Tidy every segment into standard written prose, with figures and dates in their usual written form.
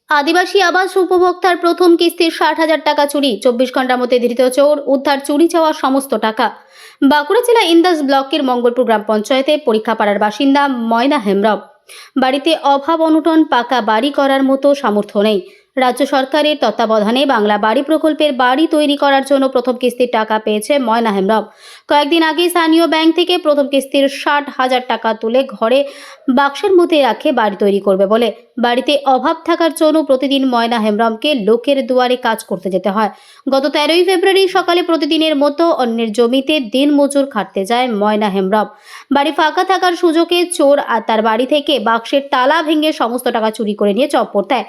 আদিবাসী আবাস উপভোক্তার প্রথম কিস্তির 60,000 টাকা চুরি। 24 ঘন্টার মধ্যে ধৃত চোর, উদ্ধার চুরি যাওয়া সমস্ত টাকা। বাঁকুড়া জেলা ইন্দাস ব্লকের মঙ্গলপুর গ্রাম পঞ্চায়েতে পরীক্ষাপাড়ার বাসিন্দা ময়না হেমব্রম। বাড়িতে অভাব অনটন, পাকা বাড়ি করার মতো সামর্থ্য নেই। রাজ্য সরকারের তত্ত্বাবধানে বাংলা বাড়ি প্রকল্পের বাড়ি তৈরি করার জন্য প্রথম কিস্তির টাকা পেয়েছে ময়না হেমব্রম। কয়েকদিন আগে স্থানীয় ব্যাংক থেকে প্রথম কিস্তির 60,000 টাকা তুলে ঘরে বাক্সের মধ্যে রাখে বাড়ি তৈরি করবে বলে। বাড়িতে অভাব থাকার জন্য প্রতিদিন ময়না হেমব্রমকে লোকের দুয়ারে কাজ করতে যেতে হয়। গত 13ই ফেব্রুয়ারি সকালে প্রতিদিনের মতো অন্যের জমিতে দিন মজুর খাটতে যায় ময়না হেমব্রম। বাড়ি ফাঁকা থাকার সুযোগে চোর আর তার বাড়ি থেকে বাক্সের তালা ভেঙে সমস্ত টাকা চুরি করে নিয়ে চপ্পর দেয়।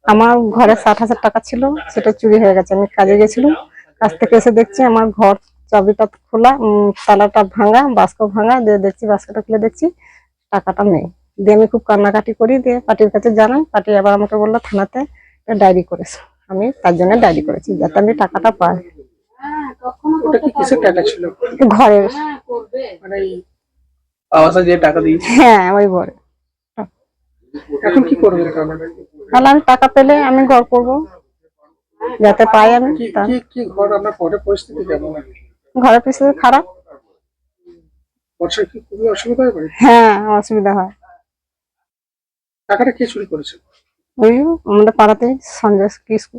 আমার ঘরে 60,000 টাকা ছিল, সেটা চুরি হয়ে গেছে। আমি কাজে গেছিলাম, কাজ থেকে এসে দেখছি আমার ঘর চাবিটা খোলা, তালাটা ভাঙা, বাস্ক ভাঙা। দিয়ে দেখছি বাস্কটা খুলে দেখছি টাকাটা নেই। দিয়ে আমি খুব কান্নাকাটি করি, দিয়ে পার্টির কাছে জানাই। পার্টি আবার আমাকে বললো থানাতে ডায়েরি করেছে। আমি তার জন্য ডায়েরি করেছি, যাতে আমি টাকাটা পাই। ওটা কি কিসের টাকা ছিল? ঘরের। মানে এই আবাসে যে টাকা দিয়েছি। হ্যাঁ, ওই ঘরে। এখন কি করবে টাকাটা? তাহলে আমি টাকা পেলে আমি ঘর করবো, যাতে পাই আমি। কি কি কি ঘর আপনার পরে পরিস্থিতি কেমন? ঘরের পরিস্থিতি খারাপ। বর্ষায় কি খুবই অসুবিধা হয় বাড়িতে? হ্যাঁ, অসুবিধা হয়। টাকাটা কে চুরি করেছে? ওই আমাদের পাড়াতে সঞ্জয় কিসকু।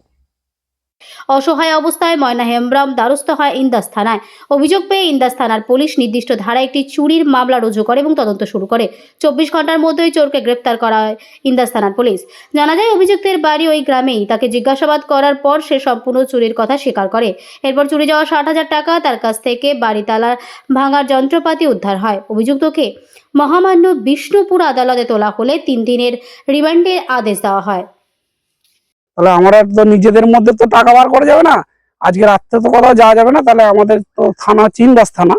অসহায় অবস্থায় ময়না হেমব্রম দ্বারস্থ হয় ইন্দাস থানায়। অভিযোগ পেয়ে ইন্দাস থানার পুলিশ নির্দিষ্ট ধারায় একটি চুরির মামলা রুজু করে এবং তদন্ত শুরু করে। 24 ঘন্টার মধ্যেই চোরকে গ্রেপ্তার করা হয় ইন্দাস থানার পুলিশ। জানা যায় অভিযুক্তের বাড়ি ওই গ্রামেই। তাকে জিজ্ঞাসাবাদ করার পর সে সম্পূর্ণ চুরির কথা স্বীকার করে। এরপর চুরি যাওয়া 60,000 টাকা, তার কাছ থেকে বাড়ি তালার ভাঙার যন্ত্রপাতি উদ্ধার হয়। অভিযুক্তকে মহামান্য বিষ্ণুপুর আদালতে তোলা হলে 3 দিনের রিমান্ডের আদেশ দেওয়া হয়। তাহলে আমরা তো নিজেদের মধ্যে তো টাকা বার করা যাবে না, আজকে রাত্রে তো কোথাও যাওয়া যাবে না। তাহলে আমাদের তো থানা ইন্দাস থানা,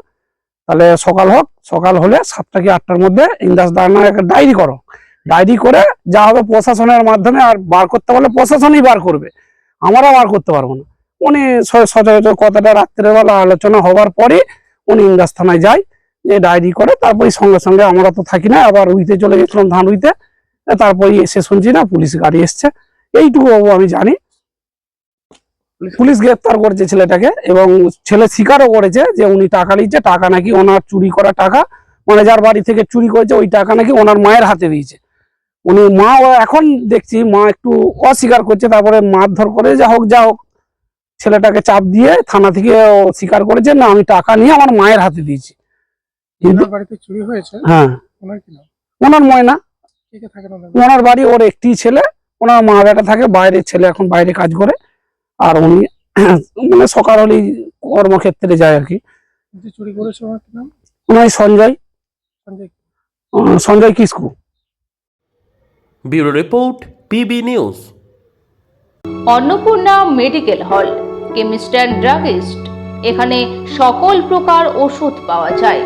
তাহলে সকাল হোক, সকাল হলে 7টা কি 8টার মধ্যে ইন্দাস থানায় একটা ডায়েরি করো। ডায়েরি করে যা হবে প্রশাসনের মাধ্যমে, আর বার করতে বলে প্রশাসনই বার করবে, আমরা বার করতে পারবো না। উনি সচরাচর কথাটা রাত্রেবেলা আলোচনা হবার পরে উনি ইন্দাস থানায় যায়, যে ডায়েরি করে। তারপরে সঙ্গে সঙ্গে, আমরা তো থাকি না, আবার উইতে চলে গেছিলাম ধান উইতে। তারপরে এসে শুনছি না পুলিশ গাড়ি এসছে, এইটুকু আমি জানি। পুলিশ গ্রেপ্তার করেছে ছেলেটাকে, এবং ছেলে স্বীকারও করেছে যে উনি টাকা নিচ্ছে। টাকা নাকি ওনার চুরি করা টাকা, মানে যার বাড়ি থেকে চুরি করেছে ওই টাকা নাকি ওনার মায়ের হাতে দিয়েছে। উনি মা, এখন দেখছি মা একটু অস্বীকার করছে। তারপরে মারধর করে যা হোক ছেলেটাকে চাপ দিয়ে থানা থেকে স্বীকার করেছে, না আমি টাকা নিয়ে আমার মায়ের হাতে দিয়েছি। কিন্তু বাড়িতে চুরি হয়েছে। হ্যাঁ, ওনার কি নাম? ওনার ময়না। কে কে থাকেন ওনার? ওনার বাড়ি, ওর একটি ছেলে, ওনার মা বেটা থাকে বাইরে, ছেলে এখন বাইরে কাজ করে। আর উনি মানে সকাল হলেই কর্মক্ষেত্রে যায় আর কি। যে চুরি করেছে ওনার কি নাম? ওনার Sanjay Sanjay Kisku. Bureau report, PB news. Annapurna medical hall, chemist and druggist. এখানে সকল প্রকার ওষুধ পাওয়া যায়।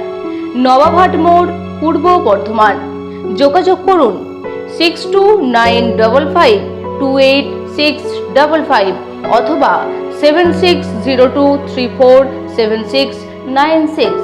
নবাবহাট মোড়, পূর্ব বর্ধমান। যোগাযোগ করুন 6295528655 অথবা 7602347696।